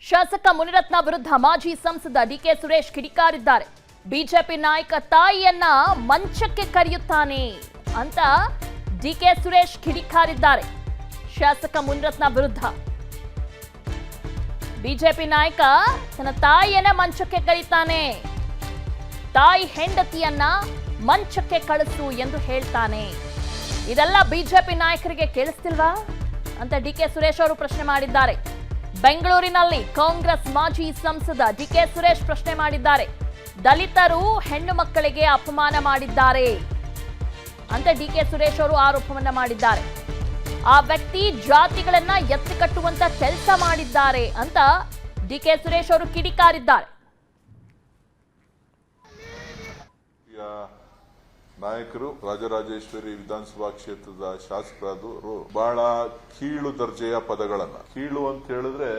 ಶಾಸಕ ಮುನಿರತ್ನ ವಿರುದ್ಧ ಮಾಜಿ ಸಂಸದ ಡಿಕೆ ಸುರೇಶ್ ಕಿಡಿಕಾರಿದ್ದಾರೆ. ಬಿಜೆಪಿ ನಾಯಕ ತಾಯಿಯನ್ನ ಮಂಚಕ್ಕೆ ಕರೆಯುತ್ತಾನೆ ಅಂತ ಡಿಕೆ ಸುರೇಶ್ ಕಿಡಿಕಾರಿದ್ದಾರೆ. ಶಾಸಕ ಮುನಿರತ್ನ ವಿರುದ್ಧ ಬಿಜೆಪಿ ನಾಯಕ ತನ್ನ ತಾಯಿಯನ್ನ ಮಂಚಕ್ಕೆ ಕರೀತಾನೆ, ತಾಯಿ ಹೆಂಡತಿಯನ್ನ ಮಂಚಕ್ಕೆ ಕಳಿಸು ಎಂದು ಹೇಳ್ತಾನೆ. ಇದೆಲ್ಲ ಬಿಜೆಪಿ ನಾಯಕರಿಗೆ ಕೇಳಿಸ್ತಿಲ್ವಾ ಅಂತ ಡಿಕೆ ಸುರೇಶ್ ಅವರು ಪ್ರಶ್ನೆ ಮಾಡಿದ್ದಾರೆ. ಬೆಂಗಳೂರಿನಲ್ಲಿ ಕಾಂಗ್ರೆಸ್ ಮಾಜಿ ಸಂಸದ ಡಿಕೆ ಸುರೇಶ್ ಪ್ರಶ್ನೆ ಮಾಡಿದ್ದಾರೆ. ದಲಿತರು ಹೆಣ್ಣು ಮಕ್ಕಳಿಗೆ ಅಪಮಾನ ಮಾಡಿದ್ದಾರೆ ಅಂತ ಡಿಕೆ ಸುರೇಶ್ ಅವರು ಆರೋಪವನ್ನ ಮಾಡಿದ್ದಾರೆ. ಆ ವ್ಯಕ್ತಿ ಜಾತಿಗಳನ್ನ ಎತ್ತಿ ಕಟ್ಟುವಂತ ಕೆಲಸ ಮಾಡಿದ್ದಾರೆ ಅಂತ ಡಿಕೆ ಸುರೇಶ್ ಅವರು ಕಿಡಿಕಾರಿದ್ದಾರೆ. ನಾಯಕರು ರಾಜರಾಜೇಶ್ವರಿ ವಿಧಾನಸಭಾ ಕ್ಷೇತ್ರದ ಶಾಸಕರಾದವರು ಬಹಳ ಕೀಳು ದರ್ಜೆಯ ಪದಗಳನ್ನ, ಕೀಳು ಅಂತ ಹೇಳಿದ್ರೆ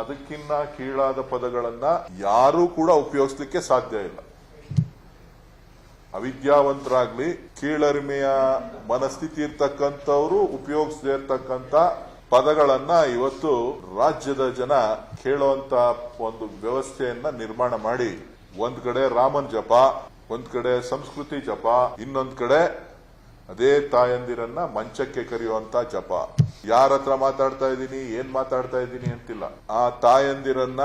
ಅದಕ್ಕಿನ್ನ ಕೀಳಾದ ಪದಗಳನ್ನ ಯಾರೂ ಕೂಡ ಉಪಯೋಗಿಸ್ಲಿಕ್ಕೆ ಸಾಧ್ಯ ಇಲ್ಲ. ಅವಿದ್ಯಾವಂತರಾಗ್ಲಿ, ಕೀಳರಿಮೆಯ ಮನಸ್ಥಿತಿ ಇರ್ತಕ್ಕಂಥವ್ರು ಉಪಯೋಗಿಸದೇ ಇರ್ತಕ್ಕಂಥ ಪದಗಳನ್ನ ಇವತ್ತು ರಾಜ್ಯದ ಜನ ಕೇಳುವಂತ ಒಂದು ವ್ಯವಸ್ಥೆಯನ್ನ ನಿರ್ಮಾಣ ಮಾಡಿ, ಒಂದ್ ಕಡೆ ರಾಮನ್ ಜಪ, ಒಂದ್ ಕಡೆ ಸಂಸ್ಕೃತಿ ಜಪ, ಇನ್ನೊಂದ್ ಕಡೆ ಅದೇ ತಾಯಂದಿರನ್ನ ಮಂಚಕ್ಕೆ ಕರೆಯುವಂತ ಜಪ. ಯಾರ ಹತ್ರ ಮಾತಾಡ್ತಾ ಇದ್ದೀನಿ, ಏನ್ ಮಾತಾಡ್ತಾ ಇದ್ದೀನಿ ಅಂತಿಲ್ಲ. ಆ ತಾಯಂದಿರನ್ನ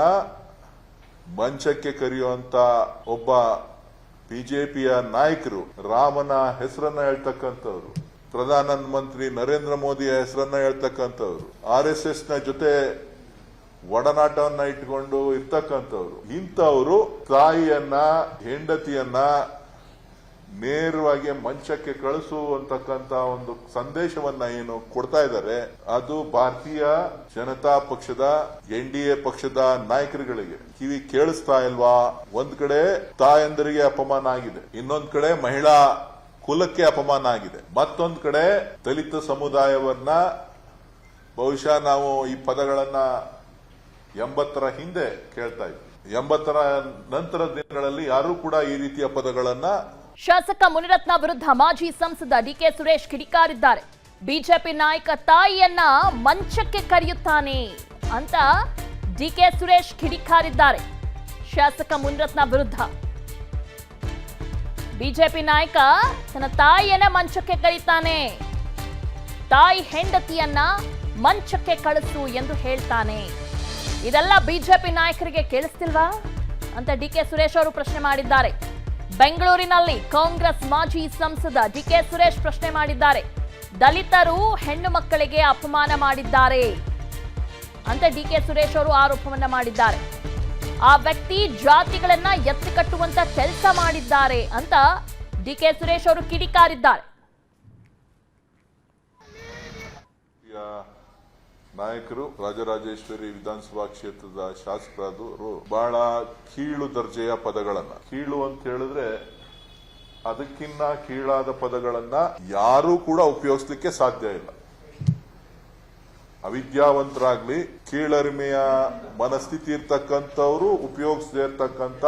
ಮಂಚಕ್ಕೆ ಕರೆಯುವಂತ ಒಬ್ಬ ಬಿಜೆಪಿಯ ನಾಯಕರು ರಾಮನ ಹೆಸರನ್ನ ಹೇಳ್ತಕ್ಕಂಥವ್ರು, ಪ್ರಧಾನ ಮಂತ್ರಿ ನರೇಂದ್ರ ಮೋದಿಯ ಹೆಸರನ್ನ ಹೇಳ್ತಕ್ಕಂಥವ್ರು, RSS ನ ಜೊತೆ ಒಡನಾಟವನ್ನ ಇಟ್ಕೊಂಡು ಇರ್ತಕ್ಕಂಥವ್ರು, ಇಂಥವ್ರು ತಾಯಿಯನ್ನ ಹೆಂಡತಿಯನ್ನ ನೇರವಾಗಿ ಮಂಚಕ್ಕೆ ಕಳಿಸು ಅಂತಕ್ಕಂತ ಒಂದು ಸಂದೇಶವನ್ನ ಏನು ಕೊಡ್ತಾ ಇದ್ದಾರೆ, ಅದು ಭಾರತೀಯ ಜನತಾ ಪಕ್ಷದ NDA ಪಕ್ಷದ ನಾಯಕರುಗಳಿಗೆ ಕಿವಿ ಕೇಳಿಸ್ತಾ ಇಲ್ವಾ? ಒಂದ್ ಕಡೆ ತಾಯಂದರಿಗೆ ಅಪಮಾನ ಆಗಿದೆ, ಇನ್ನೊಂದ್ ಕಡೆ ಮಹಿಳಾ ಕುಲಕ್ಕೆ ಅಪಮಾನ ಆಗಿದೆ, ಮತ್ತೊಂದ್ ಕಡೆ ದಲಿತ ಸಮುದಾಯವನ್ನ ಬಹುಶಃ ನಾವು ಈ ಪದಗಳನ್ನ 80ರ ಹಿಂದೆ ಕೇಳ್ತಾ ಇದ್ವಿ. 80ರ ನಂತರದ ದಿನಗಳಲ್ಲಿ ಯಾರೂ ಕೂಡ ಈ ರೀತಿಯ ಪದಗಳನ್ನ. ಶಾಸಕ ಮುನಿರತ್ನ ವಿರುದ್ಧ ಮಾಜಿ ಸಂಸದ ಡಿಕೆ ಸುರೇಶ್ ಕಿಡಿಕಾರಿದ್ದಾರೆ. ಬಿಜೆಪಿ ನಾಯಕ ತಾಯಿಯನ್ನ ಮಂಚಕ್ಕೆ ಕರೆಯುತ್ತಾನೆ ಅಂತ ಡಿಕೆ ಸುರೇಶ್ ಕಿಡಿಕಾರಿದ್ದಾರೆ. ಶಾಸಕ ಮುನಿರತ್ನ ವಿರುದ್ಧ ಬಿಜೆಪಿ ನಾಯಕ ತನ್ನ ತಾಯಿಯನ್ನ ಮಂಚಕ್ಕೆ ಕರೀತಾನೆ, ತಾಯಿ ಹೆಂಡತಿಯನ್ನ ಮಂಚಕ್ಕೆ ಕಳಿಸು ಎಂದು ಹೇಳ್ತಾನೆ. ಇದೆಲ್ಲ ಬಿಜೆಪಿ ನಾಯಕರಿಗೆ ಕೇಳಿಸ್ತಿಲ್ವಾ ಅಂತ ಡಿಕೆ ಸುರೇಶ್ ಅವರು ಪ್ರಶ್ನೆ ಮಾಡಿದ್ದಾರೆ. ಬೆಂಗಳೂರಿನಲ್ಲಿ ಕಾಂಗ್ರೆಸ್ ಮಾಜಿ ಸಂಸದ ಡಿಕೆ ಸುರೇಶ್ ಪ್ರಶ್ನೆ ಮಾಡಿದ್ದಾರೆ. ದಲಿತರು ಹೆಣ್ಣು ಮಕ್ಕಳಿಗೆ ಅಪಮಾನ ಮಾಡಿದ್ದಾರೆ ಅಂತ ಡಿಕೆ ಸುರೇಶ್ ಅವರು ಆರೋಪವನ್ನ ಮಾಡಿದ್ದಾರೆ. ಆ ವ್ಯಕ್ತಿ ಜಾತಿಗಳನ್ನ ಎತ್ತಿ ಕಟ್ಟುವಂತ ಕೆಲಸ ಮಾಡಿದ್ದಾರೆ ಅಂತ ಡಿಕೆ ಸುರೇಶ್ ಅವರು ಕಿಡಿಕಾರಿದ್ದಾರೆ. ನಾಯಕರು ರಾಜರಾಜೇಶ್ವರಿ ವಿಧಾನಸಭಾ ಕ್ಷೇತ್ರದ ಶಾಸಕರಾದವರು ಬಹಳ ಕೀಳು ದರ್ಜೆಯ ಪದಗಳನ್ನ, ಕೀಳು ಅಂತ ಹೇಳಿದ್ರೆ ಅದಕ್ಕಿನ್ನ ಕೀಳಾದ ಪದಗಳನ್ನ ಯಾರೂ ಕೂಡ ಉಪಯೋಗಿಸ್ಲಿಕ್ಕೆ ಸಾಧ್ಯ ಇಲ್ಲ. ಅವಿದ್ಯಾವಂತರಾಗ್ಲಿ, ಕೀಳರಿಮೆಯ ಮನಸ್ಥಿತಿ ಇರ್ತಕ್ಕಂಥವ್ರು ಉಪಯೋಗಿಸದೇ ಇರ್ತಕ್ಕಂಥ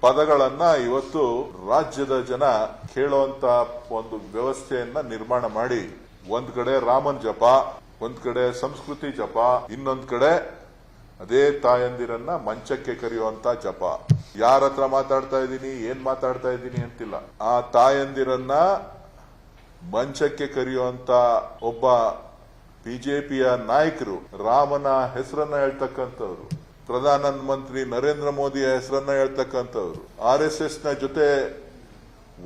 ಪದಗಳನ್ನ ಇವತ್ತು ರಾಜ್ಯದ ಜನ ಕೇಳುವಂತ ಒಂದು ವ್ಯವಸ್ಥೆಯನ್ನ ನಿರ್ಮಾಣ ಮಾಡಿ, ಒಂದ್ ಕಡೆ ರಾಮನ್ ಜಪ, ಒಂದ್ ಕಡೆ ಸಂಸ್ಕೃತಿ ಜಪ, ಇನ್ನೊಂದ್ ಕಡೆ ಅದೇ ತಾಯಂದಿರನ್ನ ಮಂಚಕ್ಕೆ ಕರೆಯುವಂತ ಜಪ. ಯಾರ ಹತ್ರ ಮಾತಾಡ್ತಾ ಇದ್ದೀನಿ, ಏನ್ ಮಾತಾಡ್ತಾ ಇದ್ದೀನಿ ಅಂತಿಲ್ಲ. ಆ ತಾಯಂದಿರನ್ನ ಮಂಚಕ್ಕೆ ಕರೆಯುವಂತ ಒಬ್ಬ ಬಿಜೆಪಿಯ ನಾಯಕರು ರಾಮನ ಹೆಸರನ್ನ ಹೇಳ್ತಕ್ಕಂಥವ್ರು, ಪ್ರಧಾನ ಮಂತ್ರಿ ನರೇಂದ್ರ ಮೋದಿಯ ಹೆಸರನ್ನ ಹೇಳ್ತಕ್ಕಂಥವ್ರು, RSS ನ ಜೊತೆ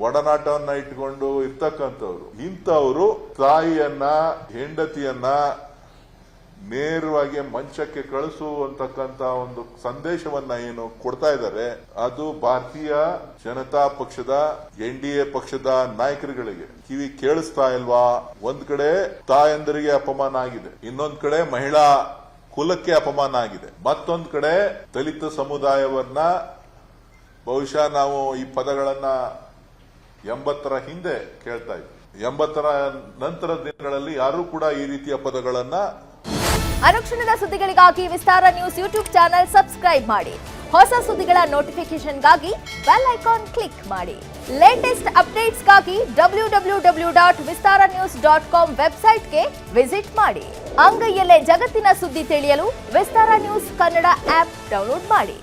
ಒಡನಾಟವನ್ನ ಇಟ್ಕೊಂಡು ಇರ್ತಕ್ಕಂಥವ್ರು, ಇಂಥವ್ರು ತಾಯಿಯನ್ನ ಹೆಂಡತಿಯನ್ನ ನೇರವಾಗಿ ಮಂಚಕ್ಕೆ ಕಳಿಸು ಅಂತಕ್ಕಂತ ಒಂದು ಸಂದೇಶವನ್ನ ಏನು ಕೊಡ್ತಾ ಇದ್ದಾರೆ, ಅದು ಭಾರತೀಯ ಜನತಾ ಪಕ್ಷದ NDA ಪಕ್ಷದ ನಾಯಕರುಗಳಿಗೆ ಕಿವಿ ಕೇಳಿಸ್ತಾ ಇಲ್ವಾ? ಒಂದ್ ಕಡೆ ತಾಯಂದರಿಗೆ ಅಪಮಾನ ಆಗಿದೆ, ಇನ್ನೊಂದ್ ಕಡೆ ಮಹಿಳಾ ಕುಲಕ್ಕೆ ಅಪಮಾನ ಆಗಿದೆ, ಮತ್ತೊಂದ್ ಕಡೆ ದಲಿತ ಸಮುದಾಯವನ್ನ ಬಹುಶಃ ನಾವು ಈ ಪದಗಳನ್ನ 80ರ ಹಿಂದೆ ಕೇಳ್ತಾ ಇದ್ವಿ. 80ರ ನಂತರದ ದಿನಗಳಲ್ಲಿ ಯಾರೂ ಕೂಡ ಈ ರೀತಿಯ ಪದಗಳನ್ನ. ಅನುಕ್ಷಣದ ಸುದ್ದಿಗಳಿಗಾಗಿ ವಿಸ್ತಾರ ನ್ಯೂಸ್ ಯೂಟ್ಯೂಬ್ ಚಾನೆಲ್ ಸಬ್ಸ್ಕ್ರೈಬ್ ಮಾಡಿ. ಹೊಸ ಸುದ್ದಿಗಳ ನೋಟಿಫಿಕೇಶನ್ಗಾಗಿ ಬೆಲ್ ಐಕಾನ್ ಕ್ಲಿಕ್ ಮಾಡಿ. ಲೇಟೆಸ್ಟ್ ಅಪ್ಡೇಟ್ಸ್ಗಾಗಿ www.vistaranews.com ವೆಬ್ಸೈಟ್ಗೆ ವಿಸಿಟ್ ಮಾಡಿ. ಅಂಗೈಯಲ್ಲೇ ಜಗತ್ತಿನ ಸುದ್ದಿ ತಿಳಿಯಲು ವಿಸ್ತಾರ ನ್ಯೂಸ್ ಕನ್ನಡ ಆಪ್ ಡೌನ್ಲೋಡ್ ಮಾಡಿ.